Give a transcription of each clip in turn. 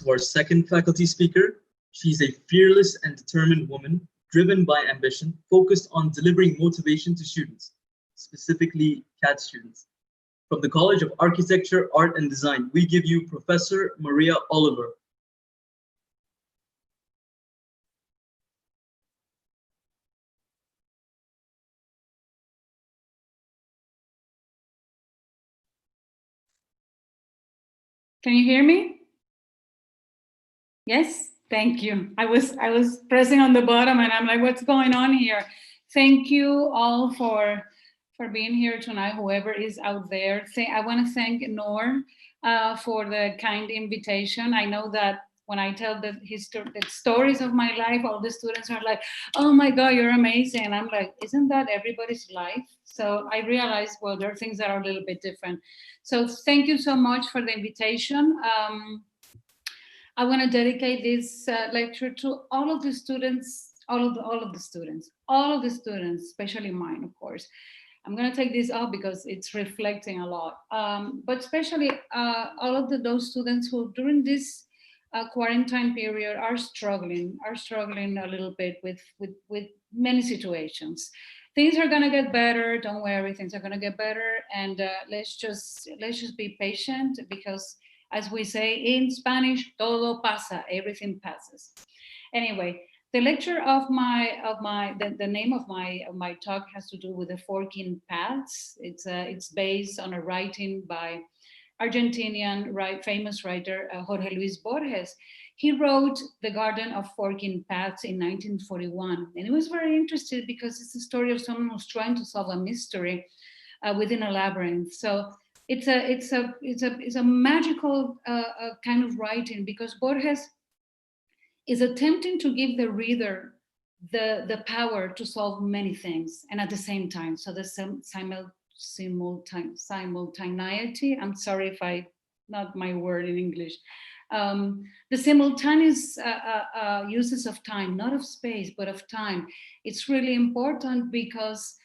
to our second faculty speaker. She's a fearless and determined woman, driven by ambition, focused on delivering motivation to students, specifically CAD students. From the College of Architecture, Art and Design, we give you Professor Maria Oliver. Can you hear me? Yes, thank you. I was pressing on the bottom and I'm like, what's going on here? Thank you all for being here tonight, whoever is out there. I want to thank Noor for the kind invitation. I know that when I tell the stories of my life, all the students are like, oh my God, you're amazing. And I'm like, isn't that everybody's life? So I realized, well, there are things that are a little bit different. So thank you so much for the invitation. I want to dedicate this lecture to all of the students, all of the students, especially mine, of course. I'm going to take this up because it's reflecting a lot, but especially all of those students who during this quarantine period are struggling a little bit with many situations. Things are going to get better. Don't worry, things are going to get better. And let's just be patient because, as we say in Spanish, todo pasa, everything passes. Anyway, the lecture of the name of my talk has to do with the forking paths. It's based on a writing by Argentinian famous writer Jorge Luis Borges. He wrote The Garden of Forking Paths in 1941, and it was very interesting because it's a story of someone who's trying to solve a mystery within a labyrinth. So it's a magical kind of writing because Borges is attempting to give the reader the power to solve many things and at the same time. So the simultaneity, I'm sorry if not my word in English, the simultaneous uses of time, not of space, but of time. It's really important because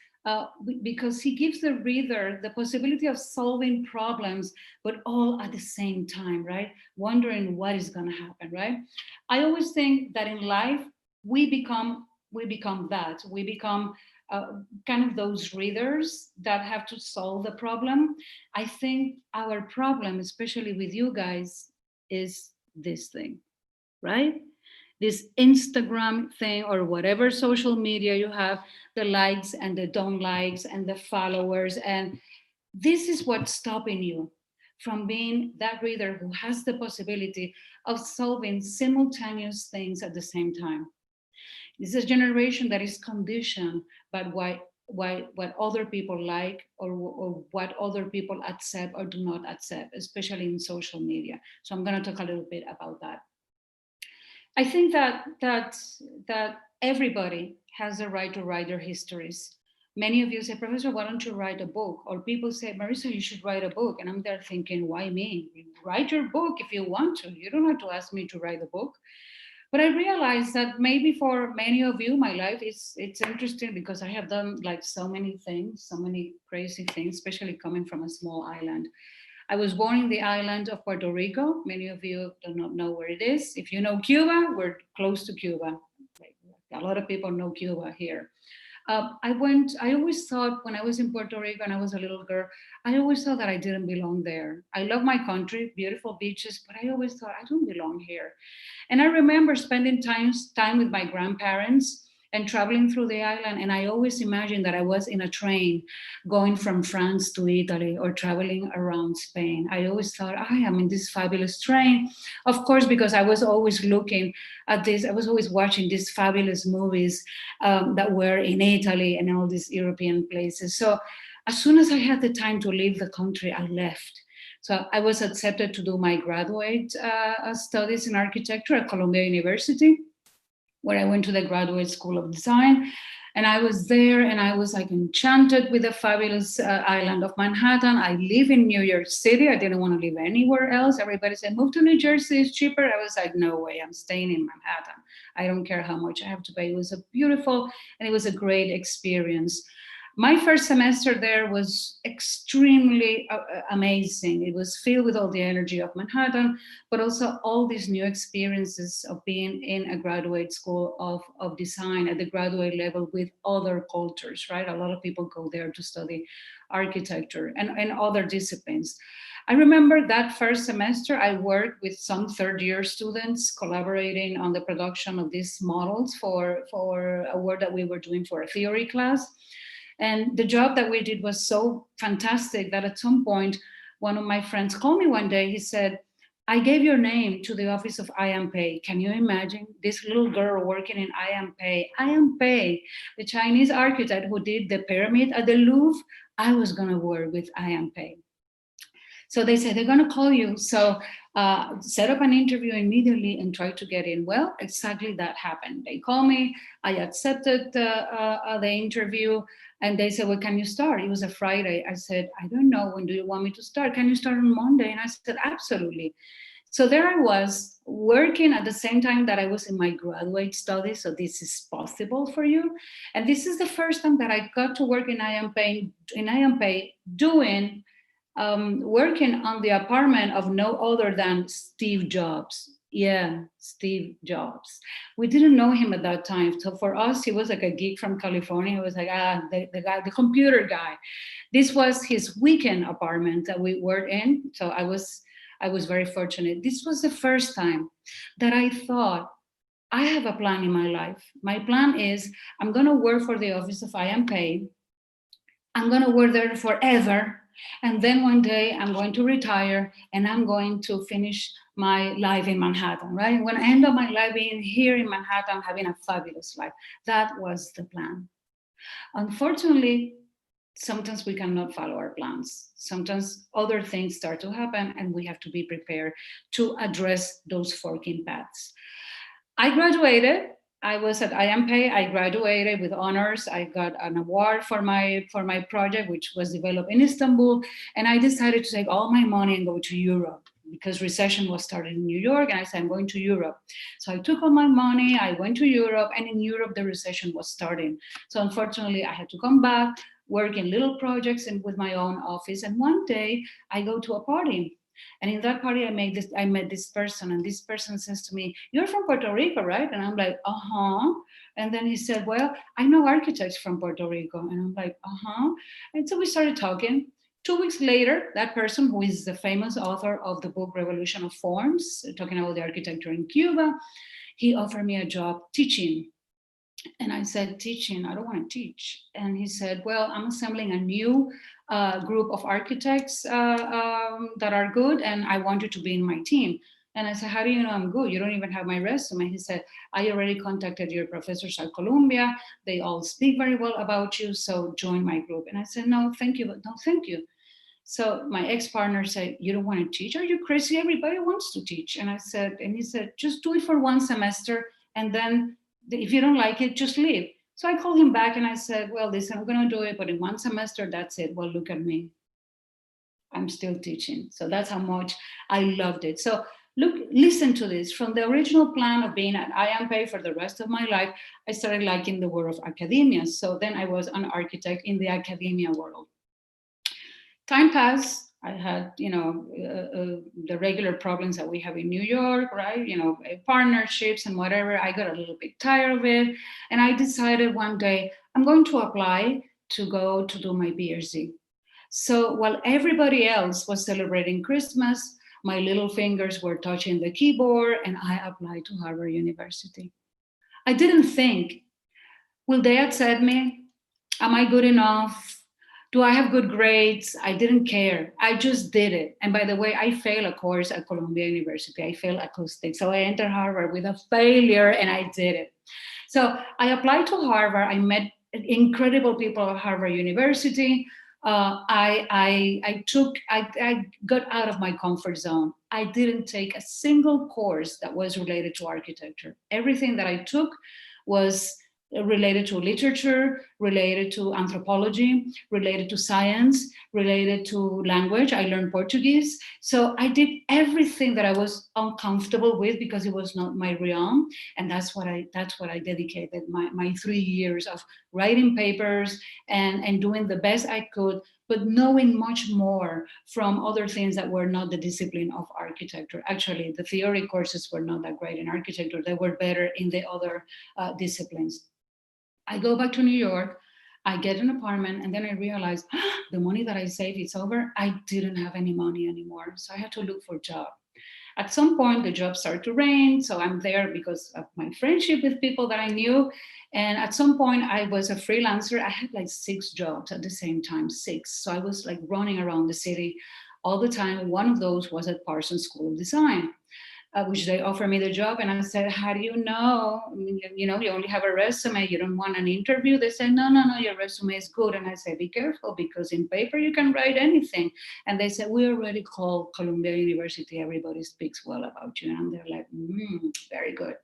he gives the reader the possibility of solving problems, but all at the same time, right? Wondering what is going to happen, right? I always think that in life, we become that. We become kind of those readers that have to solve the problem. I think our problem, especially with you guys, is this thing, right? This Instagram thing or whatever social media you have, the likes and the don't likes and the followers. And this is what's stopping you from being that reader who has the possibility of solving simultaneous things at the same time. This is a generation that is conditioned by what other people like or what other people accept or do not accept, especially in social media. So I'm going to talk a little bit about that. I think that everybody has a right to write their histories. Many of you say, Professor, why don't you write a book? Or people say, Marisa, you should write a book. And I'm there thinking, why me? Write your book if you want to. You don't have to ask me to write a book. But I realized that maybe for many of you, my life it's interesting because I have done like so many things, so many crazy things, especially coming from a small island. I was born in the island of Puerto Rico. Many of you do not know where it is. If you know Cuba, we're close to Cuba. A lot of people know Cuba here. I always thought when I was in Puerto Rico and I was a little girl, I always thought that I didn't belong there. I love my country, beautiful beaches, but I always thought I don't belong here. And I remember spending time with my grandparents and traveling through the island. And I always imagined that I was in a train going from France to Italy or traveling around Spain. I always thought, I am in this fabulous train. Of course, because I was always looking at this, I was always watching these fabulous movies that were in Italy and all these European places. So as soon as I had the time to leave the country, I left. So I was accepted to do my graduate studies in architecture at Columbia University, where I went to the Graduate School of Design. And I was there and I was like enchanted with the fabulous island of Manhattan. I live in New York City. I didn't want to live anywhere else. Everybody said, move to New Jersey, it's cheaper. I was like, no way, I'm staying in Manhattan. I don't care how much I have to pay. It was a beautiful and it was a great experience. My first semester there was extremely amazing. It was filled with all the energy of Manhattan, but also all these new experiences of being in a graduate school of design at the graduate level with other cultures, right? A lot of people go there to study architecture and other disciplines. I remember that first semester, I worked with some third-year students collaborating on the production of these models for a work that we were doing for a theory class. And the job that we did was so fantastic that at some point, one of my friends called me one day. He said, I gave your name to the office of I Am Pei. Can you imagine this little girl working in I Am Pei? I Am Pei, the Chinese architect who did the pyramid at the Louvre. I was going to work with I Am Pei. So they said, they're going to call you. So set up an interview immediately and try to get in. Well, exactly that happened. They called me. I accepted the interview. And they said, well, can you start? It was a Friday. I said, I don't know. When do you want me to start? Can you start on Monday? And I said, absolutely. So there I was working at the same time that I was in my graduate studies. So this is possible for you. And this is the first time that I got to work in IMPay doing working on the apartment of no other than Steve Jobs. Yeah, Steve Jobs. We didn't know him at that time. So for us, he was like a geek from California. He was like, the guy, the computer guy. This was his weekend apartment that we were in. So I was very fortunate. This was the first time that I thought, I have a plan in my life. My plan is I'm going to work for the office of I Am Paid. I'm going to work there forever. And then one day I'm going to retire and I'm going to finish my life in Manhattan, right? When I end up my life being here in Manhattan, having a fabulous life. That was the plan. Unfortunately, sometimes we cannot follow our plans. Sometimes other things start to happen and we have to be prepared to address those forking paths. I graduated. I was at IMPay. I graduated with honors. I got an award for my project, which was developed in Istanbul. And I decided to take all my money and go to Europe because recession was starting in New York. And I said, I'm going to Europe. So I took all my money. I went to Europe. And in Europe, the recession was starting. So unfortunately, I had to come back, work in little projects and with my own office. And one day I go to a party. And in that party, I met this person, and this person says to me, you're from Puerto Rico, right? And I'm like, uh-huh. And then he said, well, I know architects from Puerto Rico. And I'm like, uh-huh. And so we started talking. 2 weeks later, that person, who is the famous author of the book Revolution of Forms, talking about the architecture in Cuba, he offered me a job teaching. And I said, teaching, I don't want to teach. And he said, well, I'm assembling a new group of architects that are good, and I want you to be in my team. And I said, how do you know I'm good? You don't even have my resume. He said, I already contacted your professors at Columbia. They all speak very well about you, so join my group. And I said, no, thank you, but no, thank you. So my ex-partner said, you don't want to teach? Are you crazy? Everybody wants to teach. And he said, just do it for one semester, and then if you don't like it, just leave. So I called him back and I said, well, listen, I'm going to do it, but in one semester, that's it. Well, look at me. I'm still teaching. So that's how much I loved it. So listen to this. From the original plan of being at IMPay for the rest of my life, I started liking the world of academia. So then I was an architect in the academia world. Time passed. I had, the regular problems that we have in New York, right? Partnerships and whatever. I got a little bit tired of it. And I decided one day, I'm going to apply to go to do my PhD. So while everybody else was celebrating Christmas, my little fingers were touching the keyboard and I applied to Harvard University. I didn't think, will they accept me? Am I good enough? Do I have good grades? I didn't care. I just did it. And by the way, I failed a course at Columbia University. I failed acoustics. So I entered Harvard with a failure and I did it. So I applied to Harvard. I met incredible people at Harvard University. I got out of my comfort zone. I didn't take a single course that was related to architecture. Everything that I took was related to literature, related to anthropology, related to science, related to language. I learned Portuguese. So I did everything that I was uncomfortable with because it was not my realm. And that's what I dedicated my 3 years of writing papers and doing the best I could, but knowing much more from other things that were not the discipline of architecture. Actually, the theory courses were not that great in architecture. They were better in the other disciplines. I go back to New York, I get an apartment, and then I realize the money that I saved is over. I didn't have any money anymore. So I had to look for a job. At some point, the jobs start to rain. So I'm there because of my friendship with people that I knew. And at some point, I was a freelancer. I had like 6 jobs at the same time, 6. So I was like running around the city all the time. One of those was at Parsons School of Design. Which they offered me the job. And I said, how do you know? I mean, you know, you only have a resume. You don't want an interview. They said, no, your resume is good. And I said, be careful, because in paper you can write anything. And they said, we already called Columbia University. Everybody speaks well about you. And they're like, very good.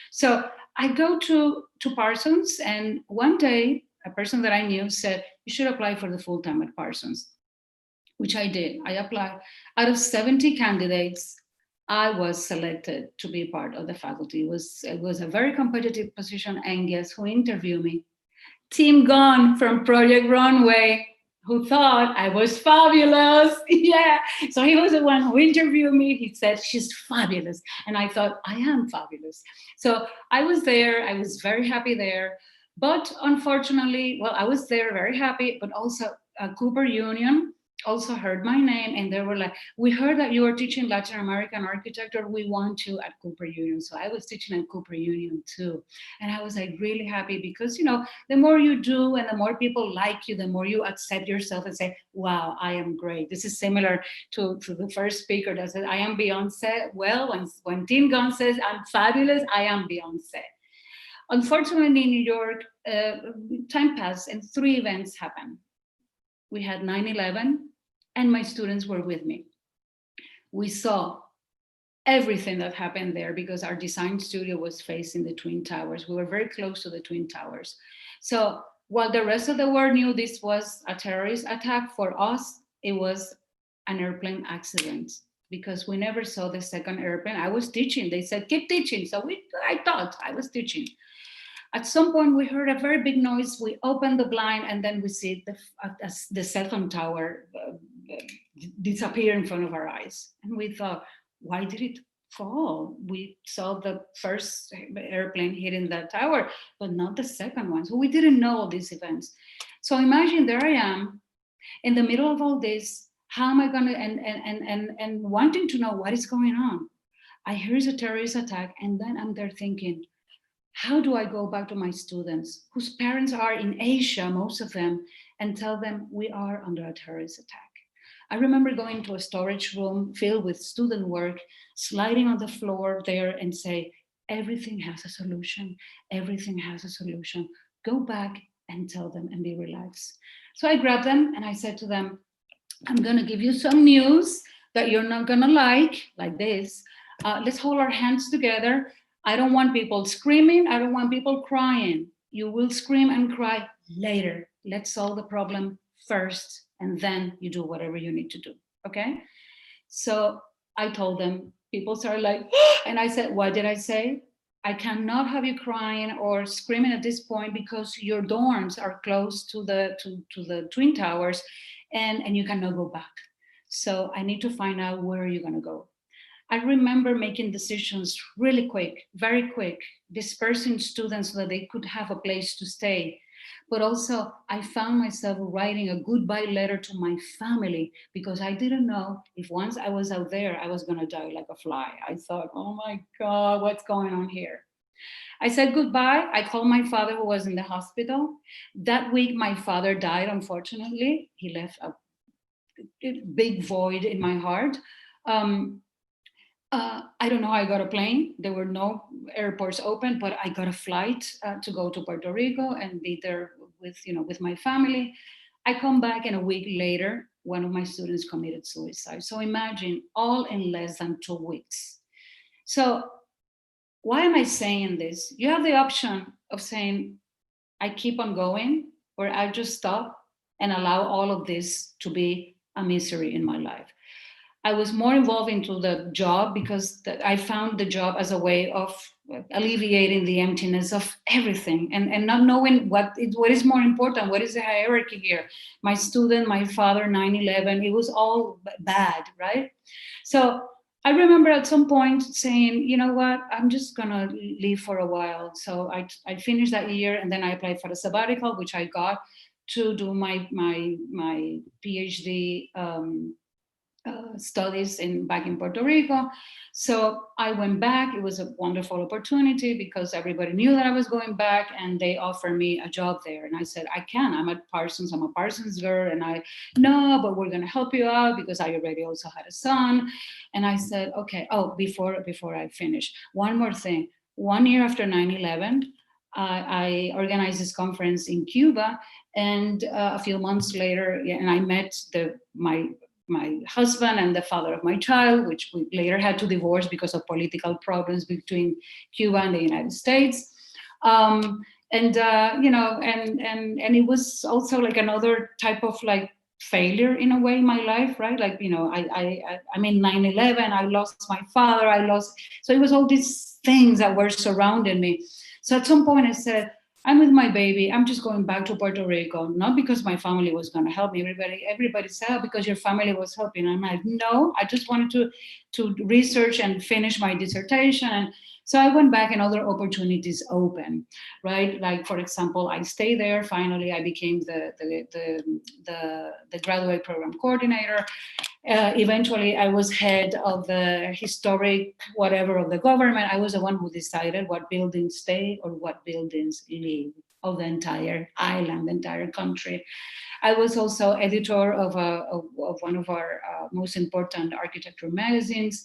So I go to Parsons. And one day, a person that I knew said, you should apply for the full-time at Parsons, which I did. I applied. Out of 70 candidates, I was selected to be part of the faculty. It was a very competitive position, and guess who interviewed me? Tim Gunn from Project Runway, who thought I was fabulous. Yeah, so he was the one who interviewed me. He said, she's fabulous. And I thought, I am fabulous. So I was there, I was very happy there. But unfortunately, well, I was there very happy, but also Cooper Union also heard my name, and they were like, we heard that you are teaching Latin American architecture. We want you at Cooper Union. So I was teaching at Cooper Union too. And I was like really happy because, you know, the more you do and the more people like you, the more you accept yourself and say, wow, I am great. This is similar to the first speaker that said, I am Beyonce. Well, when Tim Gunn says, I'm fabulous, I am Beyonce. Unfortunately, in New York, time passed and 3 events happened. We had 9/11, and my students were with me. We saw everything that happened there because our design studio was facing the Twin Towers. We were very close to the Twin Towers. So while the rest of the world knew this was a terrorist attack, for us, it was an airplane accident because we never saw the second airplane. I was teaching. They said, keep teaching. So I thought I was teaching. At some point, we heard a very big noise. We opened the blind, and then we see the second tower disappear in front of our eyes. And we thought, why did it fall? We saw the first airplane hitting that tower, but not the second one. So we didn't know all these events. So imagine there I am in the middle of all this. How am I going to, and wanting to know what is going on. I hear it's a terrorist attack, and then I'm there thinking, how do I go back to my students whose parents are in Asia, most of them, and tell them we are under a terrorist attack? I remember going to a storage room filled with student work, sliding on the floor there and say, everything has a solution. Everything has a solution. Go back and tell them and be relaxed. So I grabbed them and I said to them, I'm going to give you some news that you're not going to like this. Let's hold our hands together. I don't want people screaming. I don't want people crying. You will scream and cry later. Let's solve the problem first, and then you do whatever you need to do, okay? So I told them, people started like, and I said, what did I say? I cannot have you crying or screaming at this point because your dorms are close to the Twin Towers and you cannot go back. So I need to find out where you're gonna go. I remember making decisions really quick, very quick, dispersing students so that they could have a place to stay. But also I found myself writing a goodbye letter to my family because I didn't know if once I was out there, I was gonna die like a fly. I thought, oh my God, what's going on here? I said goodbye. I called my father who was in the hospital. That week, my father died, unfortunately. He left a big void in my heart. I don't know how I got a plane. There were no airports open, but I got a flight to go to Puerto Rico and be there with my family. I come back and a week later, one of my students committed suicide. So imagine all in less than 2 weeks. So why am I saying this? You have the option of saying, I keep on going, or I just stop and allow all of this to be a misery in my life. I was more involved into the job because I found the job as a way of alleviating the emptiness of everything, and not knowing what is more important, what is the hierarchy here. My student, my father, 9/11, it was all bad, right? So I remember at some point saying, you know what, I'm just gonna leave for a while. So I finished that year, and then I applied for a sabbatical, which I got to do my PhD studies back in Puerto Rico. So I went back. It was a wonderful opportunity because everybody knew that I was going back, and they offered me a job there. And I said, I can. I'm at Parsons. I'm a Parsons girl. And no, but we're going to help you out because I already also had a son. And I said, okay. Oh, before I finish, one more thing. 1 year after 9/11, I organized this conference in Cuba, and a few months later, and I met my husband and the father of my child, which we later had to divorce because of political problems between Cuba and the United States. And it was also like another type of like failure in a way in my life, right? Like, I mean, 9/11, I lost my father, so it was all these things that were surrounding me. So at some point I said, I'm with my baby. I'm just going back to Puerto Rico, not because my family was going to help me. Everybody said, oh, because your family was helping. I'm like, no, I just wanted to research and finish my dissertation. And so I went back, and other opportunities open, right? Like, for example, I stayed there. Finally, I became the graduate program coordinator. Eventually, I was head of the historic whatever of the government. I was the one who decided what buildings stay or what buildings leave of the entire island, the entire country. I was also editor of one of our most important architecture magazines.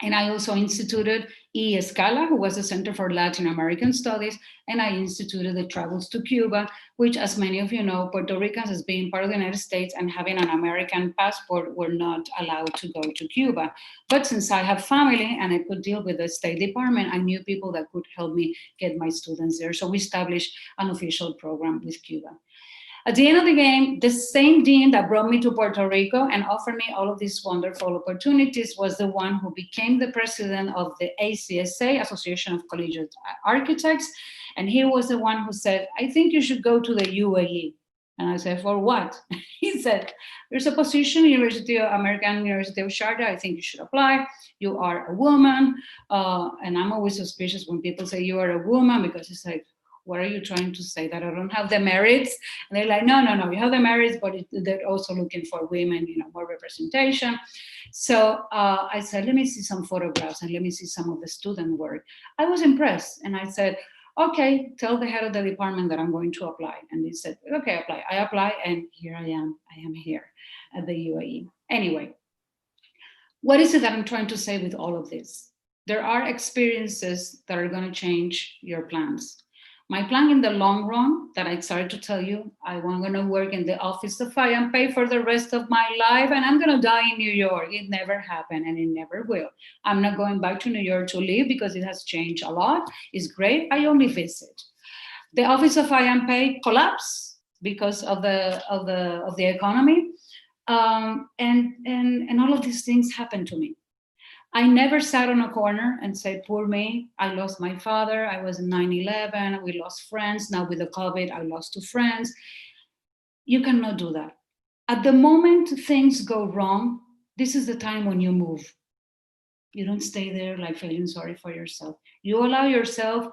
And I also instituted Escala, who was the Center for Latin American Studies, and I instituted the Travels to Cuba, which, as many of you know, Puerto Ricans, as being part of the United States and having an American passport, were not allowed to go to Cuba. But since I have family and I could deal with the State Department, I knew people that could help me get my students there. So we established an official program with Cuba. At the end of the game, the same dean that brought me to Puerto Rico and offered me all of these wonderful opportunities was the one who became the president of the ACSA, Association of Collegiate Architects. And he was the one who said, I think you should go to the UAE. And I said, for what? He said, there's a position, American University of Sharjah. I think you should apply. You are a woman. And I'm always suspicious when people say you are a woman, because it's like, what are you trying to say, that I don't have the merits? And they're like, no, you have the merits, but they're also looking for women, more representation. So I said, let me see some photographs and let me see some of the student work. I was impressed. And I said, okay, tell the head of the department that I'm going to apply. And he said, okay, apply. I apply, and here I am here at the UAE. Anyway, what is it that I'm trying to say with all of this? There are experiences that are going to change your plans. My plan in the long run, that I started to tell you, I'm going to work in the office of I&P for the rest of my life, and I'm going to die in New York. It never happened, and it never will. I'm not going back to New York to live because it has changed a lot. It's great. I only visit. The office of I&P collapsed because of the economy, and all of these things happened to me. I never sat on a corner and said, poor me, I lost my father, I was in 9/11, we lost friends, now with the COVID, I lost 2 friends. You cannot do that. At the moment things go wrong, this is the time when you move. You don't stay there like feeling sorry for yourself. You allow yourself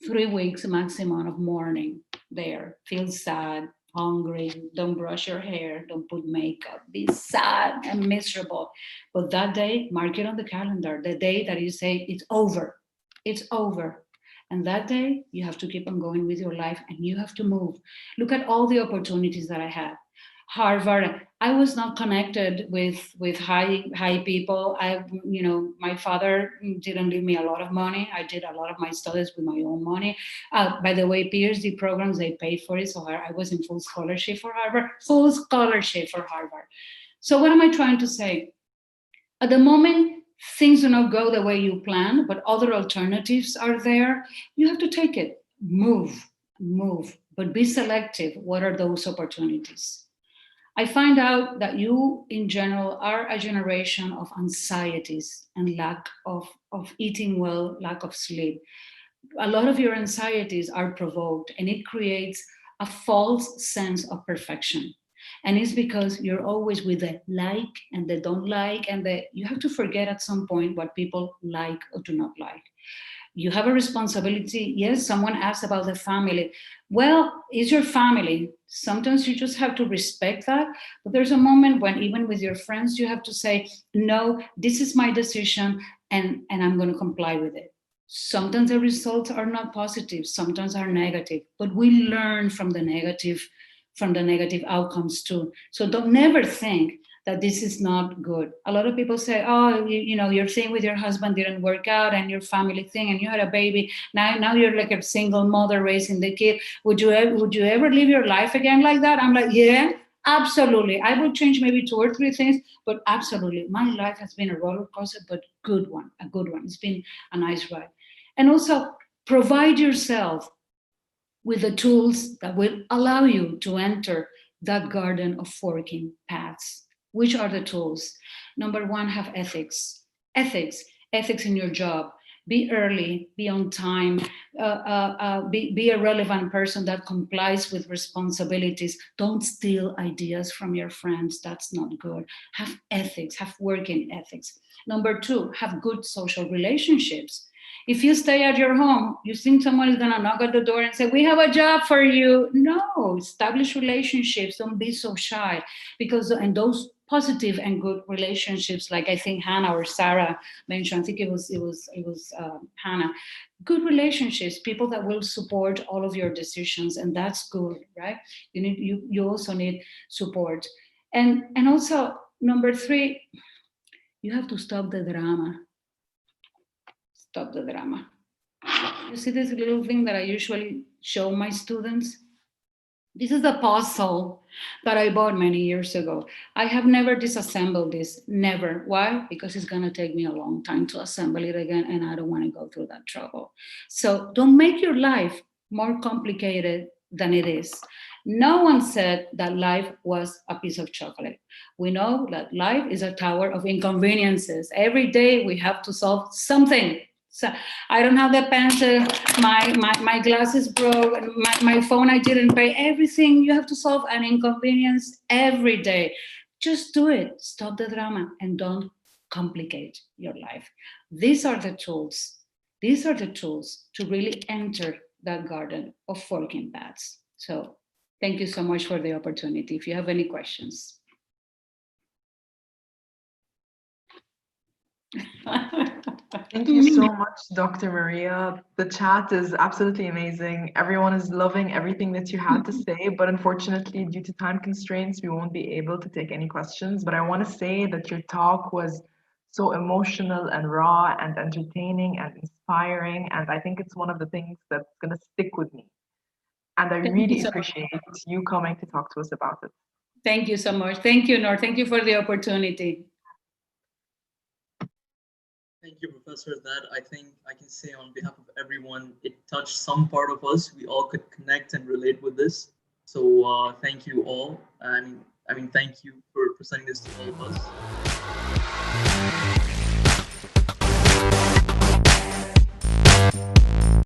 3 weeks maximum of mourning there. Feel sad, hungry, don't brush your hair, don't put makeup, be sad and miserable. But that day, mark it on the calendar, the day that you say it's over. And that day, you have to keep on going with your life and you have to move. Look at all the opportunities that I had. Harvard, I was not connected with high people. My father didn't leave me a lot of money. I did a lot of my studies with my own money. By the way, PhD programs, they paid for it. So I was in full scholarship for Harvard. So what am I trying to say? At the moment, things do not go the way you plan, but other alternatives are there. You have to take it. Move. but be selective. What are those opportunities? I find out that you, in general, are a generation of anxieties and lack of eating well, lack of sleep. A lot of your anxieties are provoked, and it creates a false sense of perfection. And it's because you're always with the like and the don't like, and you have to forget at some point what people like or do not like. You have a responsibility. Yes, someone asked about the family. Well, it's your family. Sometimes you just have to respect that. But there's a moment when, even with your friends, you have to say, no, this is my decision, and I'm going to comply with it. Sometimes the results are not positive, sometimes are negative, but we learn from the negative outcomes too. So don't never think that this is not good. A lot of people say, oh, your thing with your husband didn't work out, and your family thing, and you had a baby. Now you're like a single mother raising the kid. Would you ever live your life again like that? I'm like, yeah, absolutely. I will change maybe 2 or 3 things, but absolutely. My life has been a roller coaster, but a good one. It's been a nice ride. And also provide yourself with the tools that will allow you to enter that garden of forking paths. Which are the tools? Number 1, have ethics. Ethics in your job. Be early, be on time, be a relevant person that complies with responsibilities. Don't steal ideas from your friends. That's not good. Have ethics, have working ethics. Number 2, have good social relationships. If you stay at your home, you think someone is going to knock at the door and say, we have a job for you. No, establish relationships. Don't be so shy, and those positive and good relationships, like I think Hannah or Sarah mentioned, I think it was Hannah, good relationships, people that will support all of your decisions. And that's good, right? You also need support. And also, number 3, you have to stop the drama. Stop the drama. You see this little thing that I usually show my students? This is the puzzle that I bought many years ago. I have never disassembled this, never. Why? Because it's gonna take me a long time to assemble it again, and I don't wanna go through that trouble. So don't make your life more complicated than it is. No one said that life was a piece of chocolate. We know that life is a tower of inconveniences. Every day we have to solve something. So I don't have the pencil, my glasses broke, my phone I didn't pay, everything. You have to solve an inconvenience every day. Just do it. Stop the drama and don't complicate your life. These are the tools. These are the tools to really enter that garden of forking paths. So thank you so much for the opportunity. If you have any questions. Thank you so much, Dr. Maria. The chat is absolutely amazing. Everyone is loving everything that you had to say, but unfortunately, due to time constraints, we won't be able to take any questions. But I want to say that your talk was so emotional and raw and entertaining and inspiring. And I think it's one of the things that's going to stick with me. And I really appreciate you coming to talk to us about it. Thank you so much. Thank you, Noor. Thank you for the opportunity. Thank you, Professor. That I think I can say on behalf of everyone, it touched some part of us. We all could connect and relate with this. So thank you all. And I mean, thank you for presenting this to all of us.